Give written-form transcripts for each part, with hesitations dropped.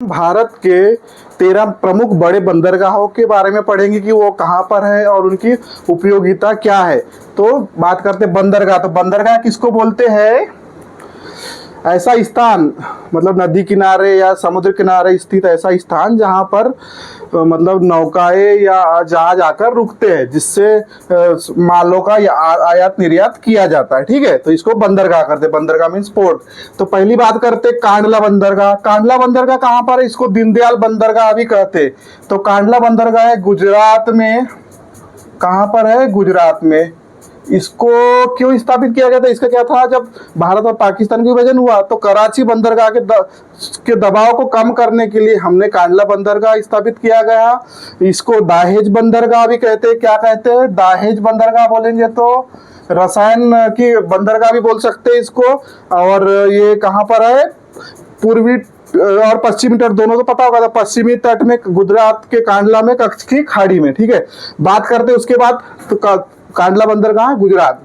भारत के 13 प्रमुख बड़े बंदरगाहों के बारे में पढ़ेंगे कि वो कहाँ पर है और उनकी उपयोगिता क्या है। तो बात करते हैं बंदरगाह। तो बंदरगाह किसको बोलते हैं? ऐसा स्थान, मतलब नदी किनारे या समुद्र किनारे स्थित ऐसा स्थान जहाँ पर मतलब नौकाएं या जहाज आकर रुकते हैं, जिससे मालों का या आयात निर्यात किया जाता है। ठीक है, तो इसको बंदरगाह करते हैं। बंदरगाह मीन्स पोर्ट। तो पहली बात करते हैं कांडला बंदरगाह। कांडला बंदरगाह कहाँ पर है? इसको दीनदयाल बंदरगाह भी कहते हैं। तो कांडला बंदरगाह है गुजरात में। कहाँ पर है? गुजरात में। इसको क्यों स्थापित किया गया था? इसका क्या था, जब भारत और पाकिस्तान का विभाजन हुआ तो कराची बंदरगाह के दबाव को कम करने के लिए हमने कांडला बंदरगाह स्थापित किया गया। इसको दाहेज बंदरगाह भी कहते हैं। क्या कहते हैं? दाहेज बंदरगाह बोलेंगे तो रसायन की बंदरगाह भी बोल सकते हैं इसको। और ये कहाँ पर है? पूर्वी और पश्चिमी तट दोनों को पता होगा। तो पश्चिमी तट में गुजरात के कांडला में, कच्छ की खाड़ी में। ठीक है, बात करते हैं उसके बाद। तो कांडला बंदरगाह गुजरात,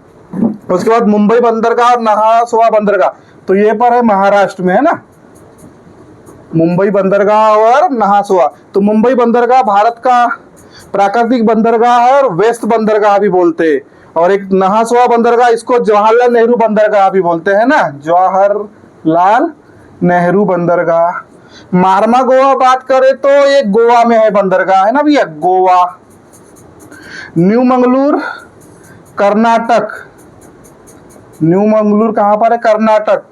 उसके बाद मुंबई बंदरगाह और नहासुआ बंदरगाह, तो ये पर है महाराष्ट्र में, है ना, मुंबई बंदरगाह और नहासुआ। तो मुंबई बंदरगाह भारत का प्राकृतिक बंदरगाह है और वेस्ट बंदरगाह भी बोलते हैं। और एक नहासुआ बंदरगाह, इसको जवाहरलाल नेहरू बंदरगाह भी बोलते हैं ना, जवाहरलाल नेहरू बंदरगाह। मारमा गोवा बात करें तो ये गोवा में है बंदरगाह, है ना भैया, गोवा। न्यू मंगलूर कर्नाटक, न्यू मंगलूर कहाँ पर है? कर्नाटक।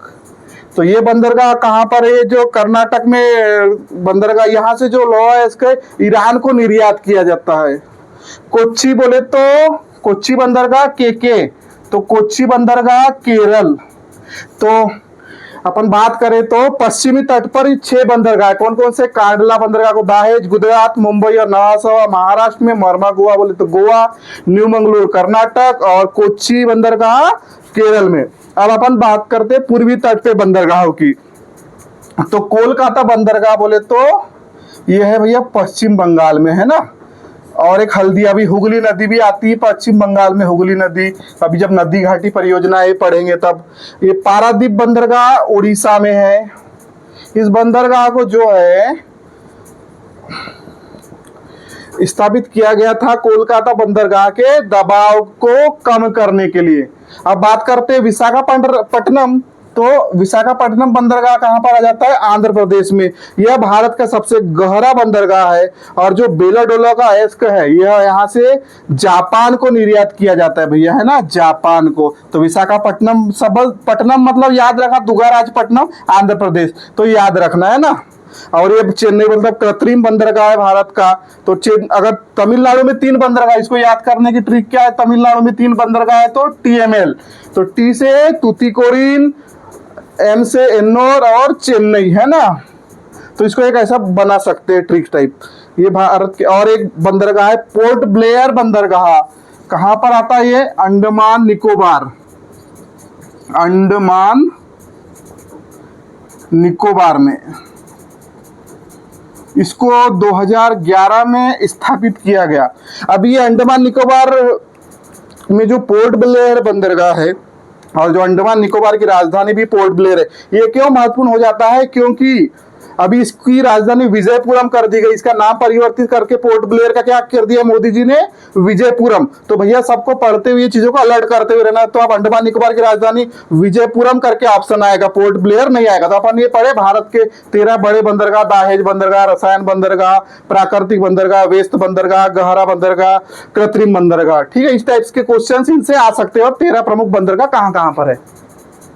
तो ये बंदरगाह कहाँ पर है? जो कर्नाटक में बंदरगाह, यहाँ से जो लोहा है इसके ईरान को निर्यात किया जाता है। कोच्चि बोले तो कोच्चि बंदरगाह के, तो कोच्चि बंदरगाह केरल। तो अपन बात करें तो पश्चिमी तट पर 6 बंदरगाह, कौन कौन से? कांडला बंदरगाह को दाहेज गुजरात, मुंबई और नवासावा महाराष्ट्र में, मरमा गोवा बोले तो गोवा, न्यू मंगलूर कर्नाटक और कोच्चि बंदरगाह केरल में। अब अपन बात करते हैं पूर्वी तट पे बंदरगाहों की। तो कोलकाता बंदरगाह बोले तो यह है भैया पश्चिम बंगाल में, है ना। और एक हल्दिया भी, हुगली नदी भी आती है पश्चिम बंगाल में, हुगली नदी। अभी जब नदी घाटी परियोजनाएं पढ़ेंगे तब। ये पारादीप बंदरगाह उड़ीसा में है। इस बंदरगाह को जो है स्थापित किया गया था कोलकाता बंदरगाह के दबाव को कम करने के लिए। अब बात करते हैं विशाखापट्टनम। तो विशाखापट्टनम बंदरगाह कहाँ पर आ जाता है? आंध्र प्रदेश में। यह भारत का सबसे गहरा बंदरगाह है और जो बेलाडोला का अयस्क है, यह यहाँ से जापान को निर्यात किया जाता है भैया, है ना, जापान को। तो विशाखापट्टनम, पट्टनम मतलब याद रखा, दुगाराजपट्टनम आंध्र प्रदेश, तो याद रखना, है ना। और ये चेन्नई मतलब कृत्रिम बंदरगाह है भारत का। तो अगर तमिलनाडु में 3 बंदरगाह, इसको याद करने की ट्रिक क्या है? तमिलनाडु में 3 बंदरगाह है तो TML, तो T से तूतीकोरिन, M से एन्नोर और चेन्नई, है ना। तो इसको एक ऐसा बना सकते हैं ट्रिक टाइप। ये भारत के। और एक बंदरगाह है पोर्ट ब्लेयर बंदरगाह। कहाँ पर आता है ये? अंडमान निकोबार, अंडमान निकोबार में। इसको 2011 में स्थापित किया गया। अभी ये अंडमान निकोबार में जो पोर्ट ब्लेयर बंदरगाह है और जो अंडमान निकोबार की राजधानी भी पोर्ट ब्लेयर है, ये क्यों महत्वपूर्ण हो जाता है? क्योंकि अभी इसकी राजधानी विजयपुरम कर दी गई। इसका नाम परिवर्तित करके पोर्ट ब्लेयर का क्या कर दिया मोदी जी ने? विजयपुरम। तो भैया सबको पढ़ते हुए चीजों को अलर्ट करते हुए रहना। तो अब अंडमान निकोबार की राजधानी विजयपुरम करके ऑप्शन आएगा, पोर्ट ब्लेयर नहीं आएगा। तो अपन ये पढ़े भारत के 13 बड़े बंदरगाह, दाहेज बंदरगाह, रसायन बंदरगाह, प्राकृतिक बंदरगाह, वेस्ट बंदरगाह, गहरा बंदरगाह, कृत्रिम बंदरगाह। ठीक है, इस टाइप्स के क्वेश्चन इनसे आ सकते हैं। और 13 प्रमुख बंदरगाह कहाँ कहाँ पर है।